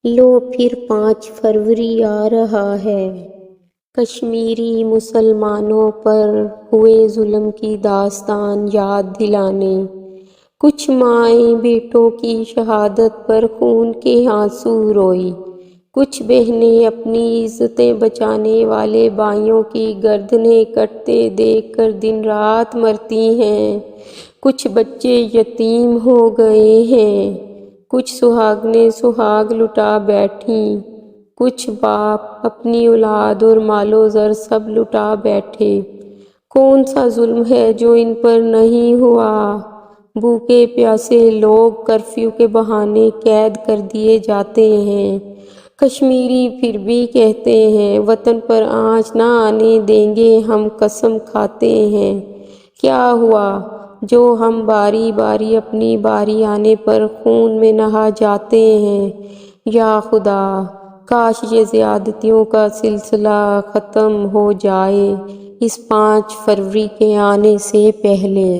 لو پھر 5 فروری آ رہا ہے۔ کشمیری مسلمانوں پر ہوئے ظلم کی داستان یاد دلانے، کچھ مائیں بیٹوں کی شہادت پر خون کے آنسو روئی، کچھ بہنیں اپنی عزتیں بچانے والے بھائیوں کی گردنیں کٹتے دیکھ کر دن رات مرتی ہیں، کچھ بچے یتیم ہو گئے ہیں، کچھ سہاگنیں سہاگ لٹا بیٹھیں، کچھ باپ اپنی اولاد اور مال و زر سب لٹا بیٹھے۔ کون سا ظلم ہے جو ان پر نہیں ہوا؟ بھوکے پیاسے لوگ کرفیو کے بہانے قید کر دیے جاتے ہیں۔ کشمیری پھر بھی کہتے ہیں وطن پر آنچ نہ آنے دیں گے، ہم قسم کھاتے ہیں۔ کیا ہوا جو ہم باری باری اپنی باری آنے پر خون میں نہا جاتے ہیں؟ یا خدا، کاش یہ زیادتیوں کا سلسلہ ختم ہو جائے اس 5 فروری کے آنے سے پہلے۔